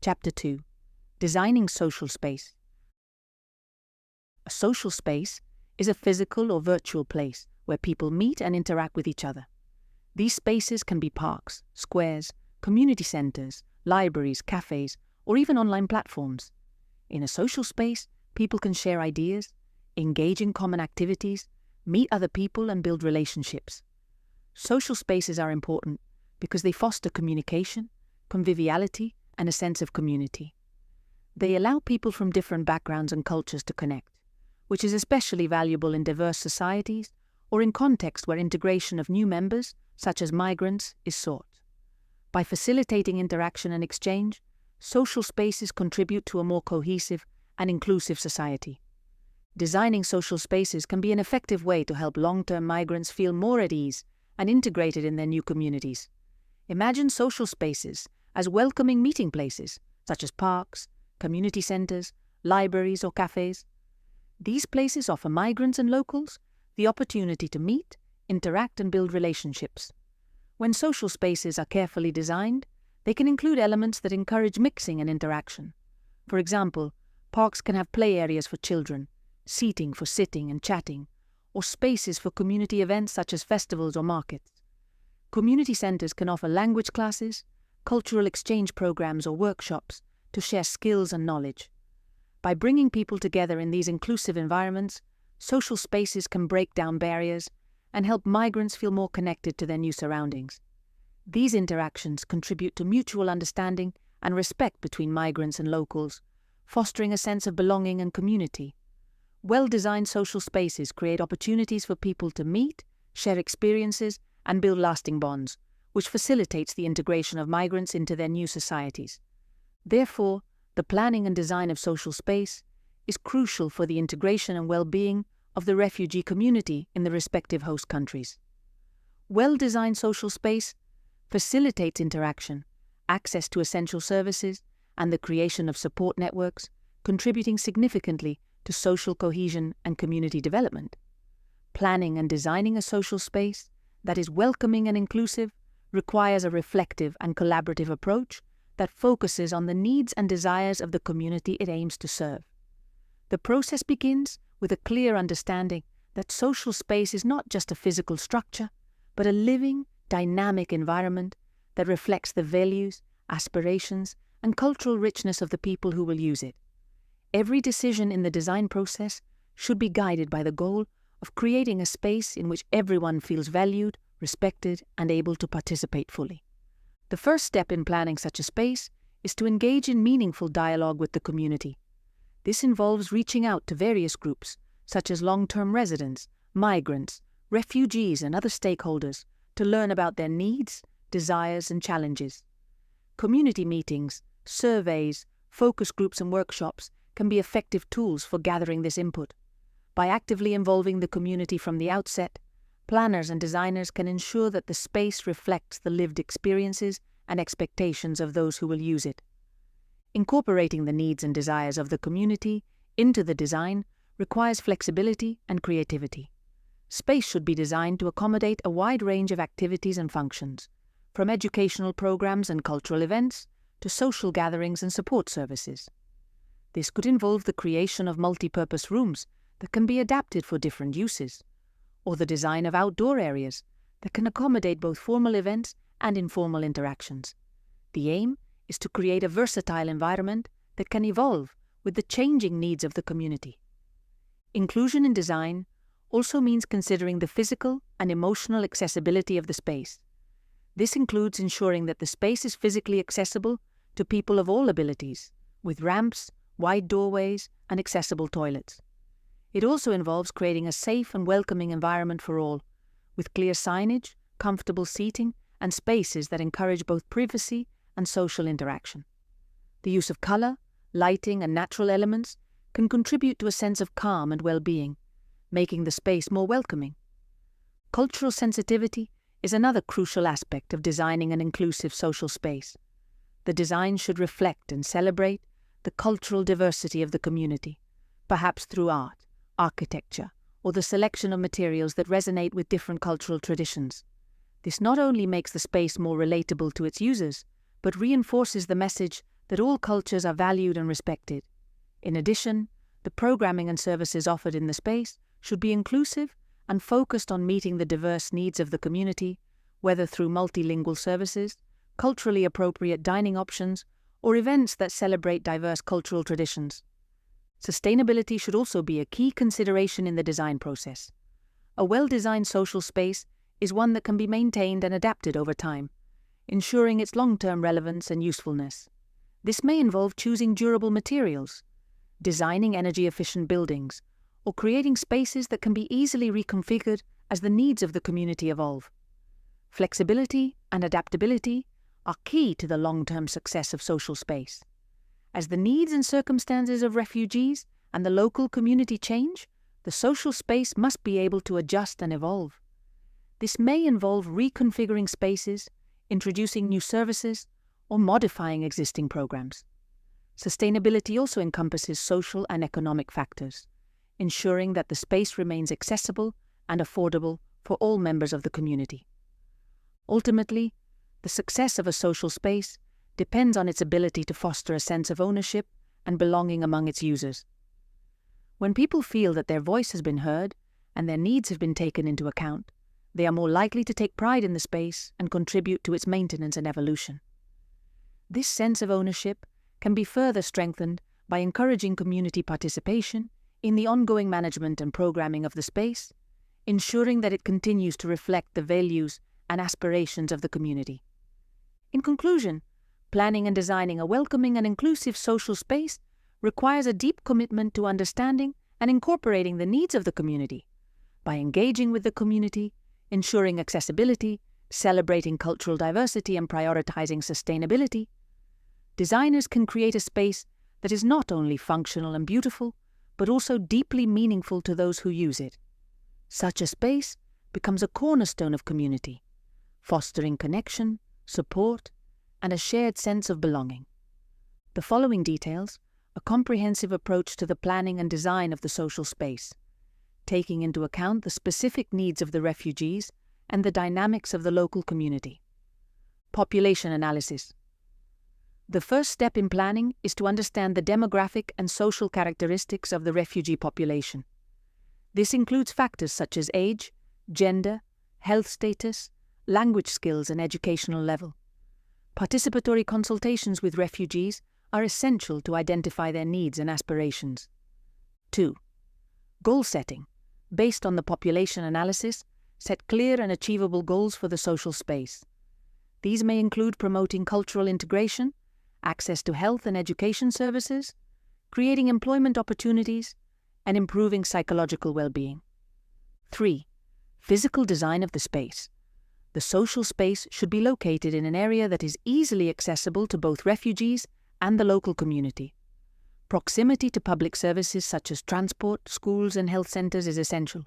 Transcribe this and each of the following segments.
Chapter 2. Designing Social Space. A social space is a physical or virtual place where people meet and interact with each other. These spaces can be parks, squares, community centers, libraries, cafes, or even online platforms. In a social space, people can share ideas, engage in common activities, meet other people, and build relationships. Social spaces are important because they foster communication, conviviality, and a sense of community. They allow people from different backgrounds and cultures to connect, which is especially valuable in diverse societies or in contexts where integration of new members, such as migrants, is sought. By facilitating interaction and exchange, social spaces contribute to a more cohesive and inclusive society. Designing social spaces can be an effective way to help long-term migrants feel more at ease and integrated in their new communities. Imagine social spaces as welcoming meeting places, such as parks, community centers, libraries, or cafes. These places offer migrants and locals the opportunity to meet, interact, and build relationships. When social spaces are carefully designed, they can include elements that encourage mixing and interaction. For example, parks can have play areas for children, seating for sitting and chatting, or spaces for community events such as festivals or markets. Community centers can offer language classes, cultural exchange programs, or workshops to share skills and knowledge. By bringing people together in these inclusive environments, social spaces can break down barriers and help migrants feel more connected to their new surroundings. These interactions contribute to mutual understanding and respect between migrants and locals, fostering a sense of belonging and community. Well-designed social spaces create opportunities for people to meet, share experiences, and build lasting bonds, which facilitates the integration of migrants into their new societies. Therefore, the planning and design of social space is crucial for the integration and well-being of the refugee community in the respective host countries. Well-designed social space facilitates interaction, access to essential services, and the creation of support networks, contributing significantly to social cohesion and community development. Planning and designing a social space that is welcoming and inclusive requires a reflective and collaborative approach that focuses on the needs and desires of the community it aims to serve. The process begins with a clear understanding that social space is not just a physical structure, but a living, dynamic environment that reflects the values, aspirations, and cultural richness of the people who will use it. Every decision in the design process should be guided by the goal of creating a space in which everyone feels valued, respected, and able to participate fully. The first step in planning such a space is to engage in meaningful dialogue with the community. This involves reaching out to various groups, such as long-term residents, migrants, refugees, and other stakeholders, to learn about their needs, desires, and challenges. Community meetings, surveys, focus groups, and workshops can be effective tools for gathering this input. By actively involving the community from the outset, planners and designers can ensure that the space reflects the lived experiences and expectations of those who will use it. Incorporating the needs and desires of the community into the design requires flexibility and creativity. Space should be designed to accommodate a wide range of activities and functions, from educational programs and cultural events to social gatherings and support services. This could involve the creation of multi-purpose rooms that can be adapted for different uses, or the design of outdoor areas that can accommodate both formal events and informal interactions. The aim is to create a versatile environment that can evolve with the changing needs of the community. Inclusion in design also means considering the physical and emotional accessibility of the space. This includes ensuring that the space is physically accessible to people of all abilities, with ramps, wide doorways, and accessible toilets. It also involves creating a safe and welcoming environment for all, with clear signage, comfortable seating, and spaces that encourage both privacy and social interaction. The use of color, lighting, and natural elements can contribute to a sense of calm and well-being, making the space more welcoming. Cultural sensitivity is another crucial aspect of designing an inclusive social space. The design should reflect and celebrate the cultural diversity of the community, perhaps through art, architecture, or the selection of materials that resonate with different cultural traditions. This not only makes the space more relatable to its users, but reinforces the message that all cultures are valued and respected. In addition, the programming and services offered in the space should be inclusive and focused on meeting the diverse needs of the community, whether through multilingual services, culturally appropriate dining options, or events that celebrate diverse cultural traditions. Sustainability should also be a key consideration in the design process. A well-designed social space is one that can be maintained and adapted over time, ensuring its long-term relevance and usefulness. This may involve choosing durable materials, designing energy-efficient buildings, or creating spaces that can be easily reconfigured as the needs of the community evolve. Flexibility and adaptability are key to the long-term success of social space. As the needs and circumstances of refugees and the local community change, the social space must be able to adjust and evolve. This may involve reconfiguring spaces, introducing new services, or modifying existing programs. Sustainability also encompasses social and economic factors, ensuring that the space remains accessible and affordable for all members of the community. Ultimately, the success of a social space depends on its ability to foster a sense of ownership and belonging among its users. When people feel that their voice has been heard and their needs have been taken into account, they are more likely to take pride in the space and contribute to its maintenance and evolution. This sense of ownership can be further strengthened by encouraging community participation in the ongoing management and programming of the space, ensuring that it continues to reflect the values and aspirations of the community. In conclusion, planning and designing a welcoming and inclusive social space requires a deep commitment to understanding and incorporating the needs of the community. By engaging with the community, ensuring accessibility, celebrating cultural diversity, and prioritizing sustainability, designers can create a space that is not only functional and beautiful, but also deeply meaningful to those who use it. Such a space becomes a cornerstone of community, fostering connection, support, and a shared sense of belonging. The following details a comprehensive approach to the planning and design of the social space, taking into account the specific needs of the refugees and the dynamics of the local community. Population analysis. The first step in planning is to understand the demographic and social characteristics of the refugee population. This includes factors such as age, gender, health status, language skills, and educational level. Participatory consultations with refugees are essential to identify their needs and aspirations. 2. Goal setting. Based on the population analysis, set clear and achievable goals for the social space. These may include promoting cultural integration, access to health and education services, creating employment opportunities, and improving psychological well-being. 3. Physical design of the space. The social space should be located in an area that is easily accessible to both refugees and the local community. Proximity to public services such as transport, schools, and health centers is essential.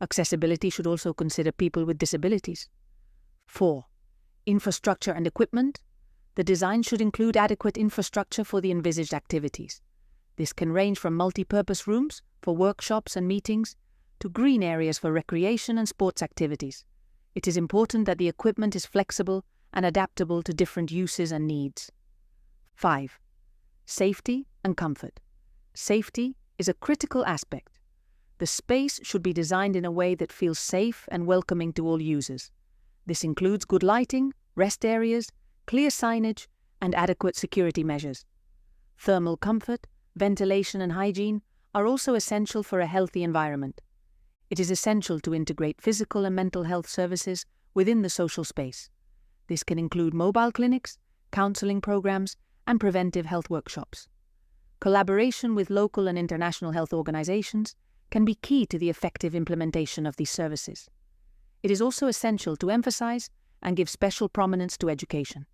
Accessibility should also consider people with disabilities. 4. Infrastructure and equipment. The design should include adequate infrastructure for the envisaged activities. This can range from multi-purpose rooms for workshops and meetings to green areas for recreation and sports activities. It is important that the equipment is flexible and adaptable to different uses and needs. 5. Safety and comfort. Safety is a critical aspect. The space should be designed in a way that feels safe and welcoming to all users. This includes good lighting, rest areas, clear signage, and adequate security measures. Thermal comfort, ventilation, and hygiene are also essential for a healthy environment. It is essential to integrate physical and mental health services within the social space. This can include mobile clinics, counseling programs, and preventive health workshops. Collaboration with local and international health organizations can be key to the effective implementation of these services. It is also essential to emphasize and give special prominence to education.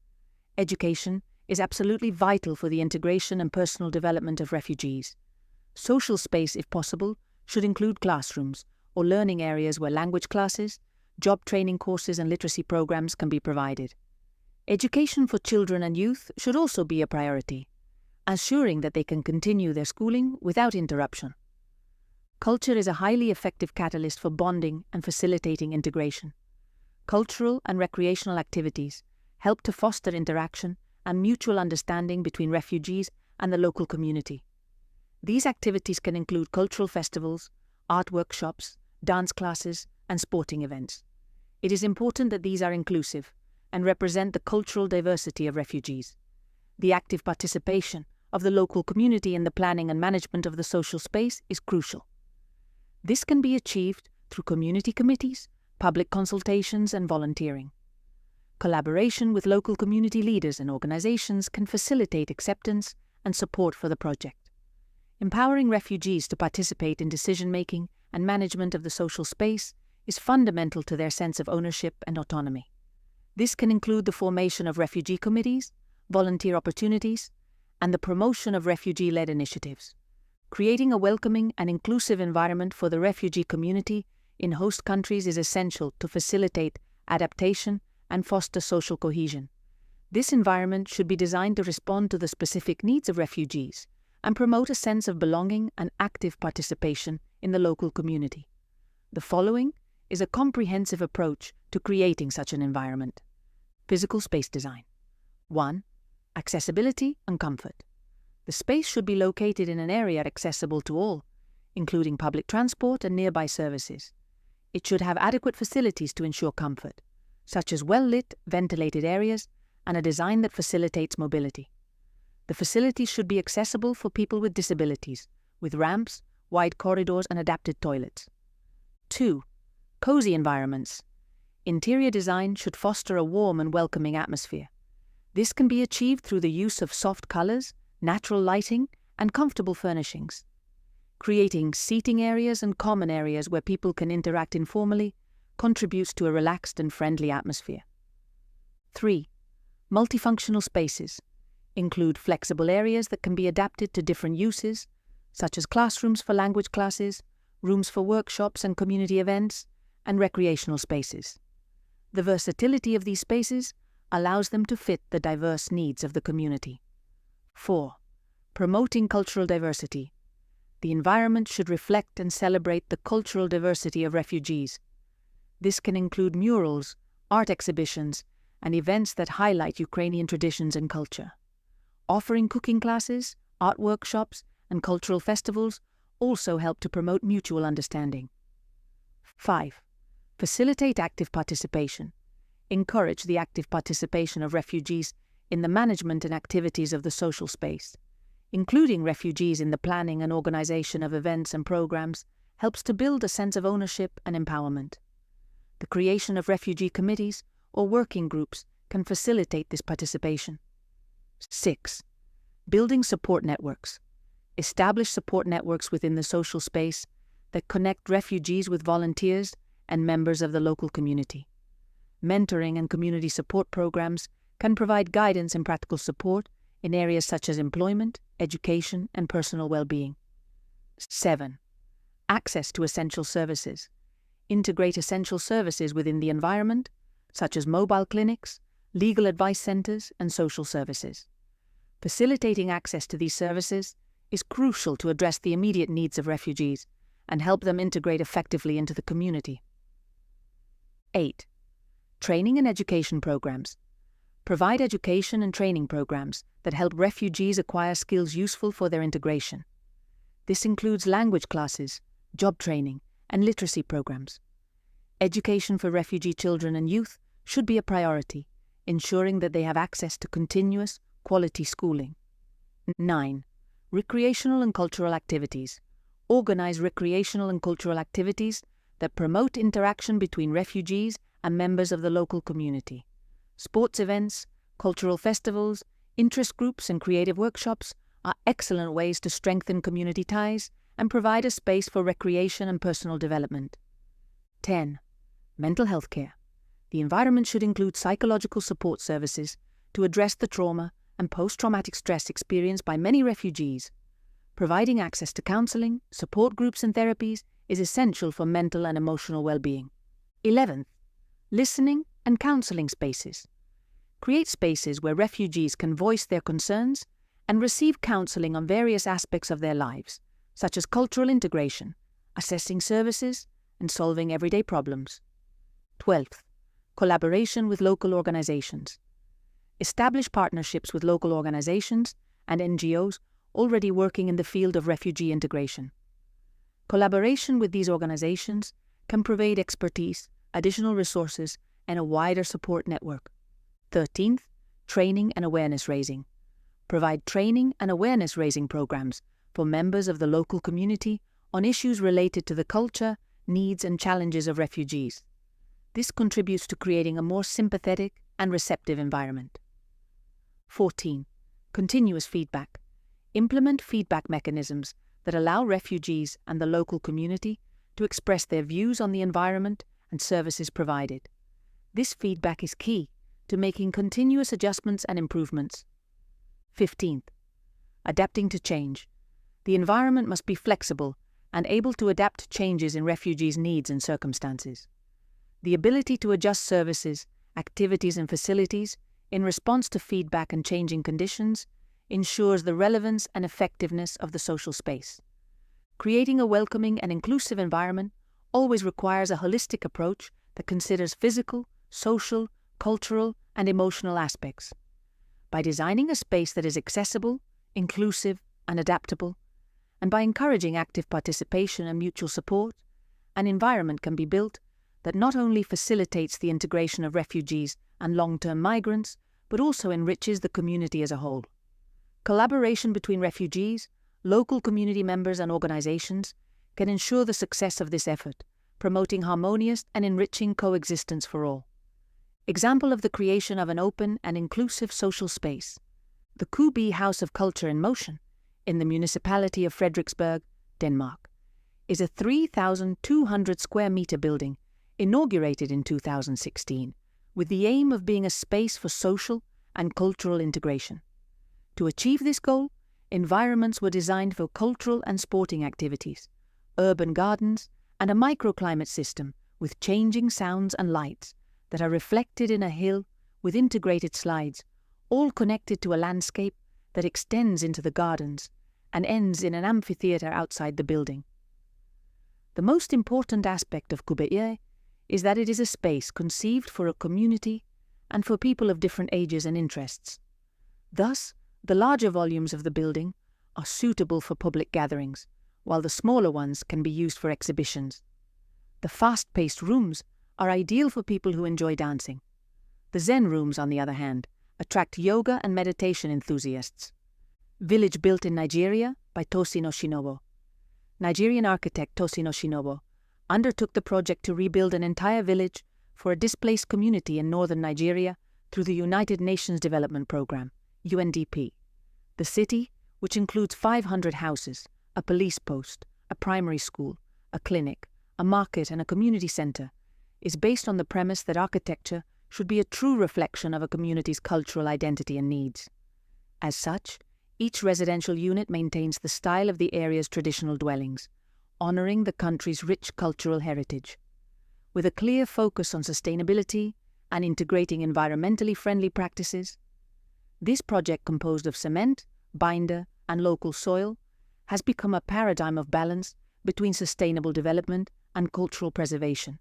Education is absolutely vital for the integration and personal development of refugees. Social space, if possible, should include classrooms or learning areas where language classes, job training courses, and literacy programs can be provided. Education for children and youth should also be a priority, ensuring that they can continue their schooling without interruption. Culture is a highly effective catalyst for bonding and facilitating integration. Cultural and recreational activities help to foster interaction and mutual understanding between refugees and the local community. These activities can include cultural festivals, art workshops, dance classes, and sporting events. It is important that these are inclusive and represent the cultural diversity of refugees. The active participation of the local community in the planning and management of the social space is crucial. This can be achieved through community committees, public consultations, and volunteering. Collaboration with local community leaders and organizations can facilitate acceptance and support for the project. Empowering refugees to participate in decision-making and management of the social space is fundamental to their sense of ownership and autonomy. This can include the formation of refugee committees, volunteer opportunities, and the promotion of refugee-led initiatives. Creating a welcoming and inclusive environment for the refugee community in host countries is essential to facilitate adaptation and foster social cohesion. This environment should be designed to respond to the specific needs of refugees and promote a sense of belonging and active participation in the local community. The following is a comprehensive approach to creating such an environment. Physical space design. 1. Accessibility and comfort. The space should be located in an area accessible to all, including public transport and nearby services. It should have adequate facilities to ensure comfort, such as well-lit, ventilated areas and a design that facilitates mobility. The facilities should be accessible for people with disabilities, with ramps, wide corridors, and adapted toilets. 2. Cozy environments. Interior design should foster a warm and welcoming atmosphere. This can be achieved through the use of soft colors, natural lighting, and comfortable furnishings. Creating seating areas and common areas where people can interact informally contributes to a relaxed and friendly atmosphere. 3. Multifunctional spaces include flexible areas that can be adapted to different uses, such as classrooms for language classes, rooms for workshops and community events, and recreational spaces. The versatility of these spaces allows them to fit the diverse needs of the community. 4. Promoting cultural diversity. The environment should reflect and celebrate the cultural diversity of refugees. This can include murals, art exhibitions, and events that highlight Ukrainian traditions and culture. Offering cooking classes, art workshops, and cultural festivals also help to promote mutual understanding. 5. Facilitate active participation. Encourage the active participation of refugees in the management and activities of the social space. Including refugees in the planning and organization of events and programs helps to build a sense of ownership and empowerment. The creation of refugee committees or working groups can facilitate this participation. 6. Building support networks. Establish support networks within the social space that connect refugees with volunteers and members of the local community. Mentoring and community support programs can provide guidance and practical support in areas such as employment, education, and personal well-being. 7. Access to essential services. Integrate essential services within the environment, such as mobile clinics, legal advice centers, and social services. Facilitating access to these services is crucial to address the immediate needs of refugees and help them integrate effectively into the community. 8. Training and education programs. Provide education and training programs that help refugees acquire skills useful for their integration. This includes language classes, job training, and literacy programs. Education for refugee children and youth should be a priority, ensuring that they have access to continuous, quality schooling. 9. Recreational and cultural activities. Organize recreational and cultural activities that promote interaction between refugees and members of the local community. Sports events, cultural festivals, interest groups, and creative workshops are excellent ways to strengthen community ties and provide a space for recreation and personal development. 10. Mental health care. The environment should include psychological support services to address the trauma and post-traumatic stress experienced by many refugees. Providing access to counseling, support groups, and therapies is essential for mental and emotional well-being. 11th. Listening and counseling spaces. Create spaces where refugees can voice their concerns and receive counseling on various aspects of their lives, such as cultural integration, assessing services, and solving everyday problems. 12th. Collaboration with local organizations. establish partnerships with local organizations and NGOs already working in the field of refugee integration. Collaboration with these organizations can provide expertise, additional resources, and a wider support network. 13th, training and awareness raising. Provide training and awareness raising programs for members of the local community on issues related to the culture, needs, and challenges of refugees. This contributes to creating a more sympathetic and receptive environment. 14. Continuous feedback. Implement feedback mechanisms that allow refugees and the local community to express their views on the environment and services provided. This feedback is key to making continuous adjustments and improvements. 15th. Adapting to change. The environment must be flexible and able to adapt to changes in refugees' needs and circumstances. The ability to adjust services, activities, and facilities in response to feedback and changing conditions ensures the relevance and effectiveness of the social space. Creating a welcoming and inclusive environment always requires a holistic approach that considers physical, social, cultural, and emotional aspects. By designing a space that is accessible, inclusive, and adaptable, and by encouraging active participation and mutual support, an environment can be built that not only facilitates the integration of refugees and long-term migrants, but also enriches the community as a whole. Collaboration between refugees, local community members, and organizations can ensure the success of this effort, promoting harmonious and enriching coexistence for all. Example of the creation of an open and inclusive social space. The Kubi House of Culture in Motion, in the municipality of Frederiksberg, Denmark, is a 3,200 square meter building inaugurated in 2016 with the aim of being a space for social and cultural integration. To achieve this goal, environments were designed for cultural and sporting activities, urban gardens, and a microclimate system with changing sounds and lights that are reflected in a hill with integrated slides, all connected to a landscape that extends into the gardens and ends in an amphitheater outside the building. The most important aspect of Kubeie is that it is a space conceived for a community and for people of different ages and interests. Thus, the larger volumes of the building are suitable for public gatherings, while the smaller ones can be used for exhibitions. The fast-paced rooms are ideal for people who enjoy dancing. The Zen rooms, on the other hand, attract yoga and meditation enthusiasts. Village built in Nigeria by Tosino Shinobu. Nigerian architect Tosino Shinobu undertook the project to rebuild an entire village for a displaced community in northern Nigeria through the United Nations Development Programme, UNDP. The city, which includes 500 houses, a police post, a primary school, a clinic, a market, and a community centre, is based on the premise that architecture should be a true reflection of a community's cultural identity and needs. As such, each residential unit maintains the style of the area's traditional dwellings, honouring the country's rich cultural heritage. With a clear focus on sustainability and integrating environmentally friendly practices, this project, composed of cement, binder, and local soil, has become a paradigm of balance between sustainable development and cultural preservation.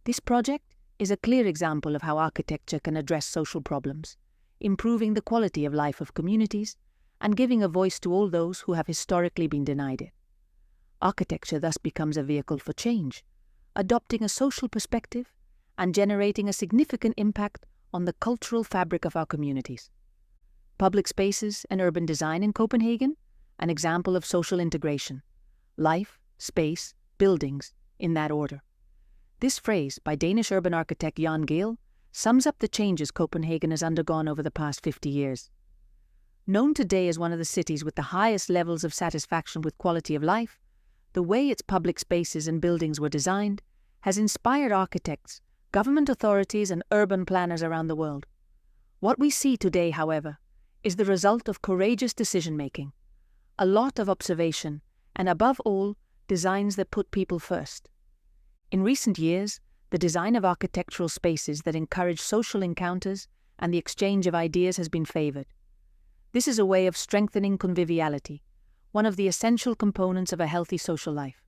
This project is a clear example of how architecture can address social problems, improving the quality of life of communities and giving a voice to all those who have historically been denied it. Architecture thus becomes a vehicle for change, adopting a social perspective and generating a significant impact on the cultural fabric of our communities. Public spaces and urban design in Copenhagen, an example of social integration. Life, space, buildings, in that order. This phrase, by Danish urban architect Jan Gehl, sums up the changes Copenhagen has undergone over the past 50 years. Known today as one of the cities with the highest levels of satisfaction with quality of life, the way its public spaces and buildings were designed has inspired architects, government authorities, and urban planners around the world. What we see today, however, is the result of courageous decision-making, a lot of observation, and above all, designs that put people first. In recent years, the design of architectural spaces that encourage social encounters and the exchange of ideas has been favoured. This is a way of strengthening conviviality, one of the essential components of a healthy social life.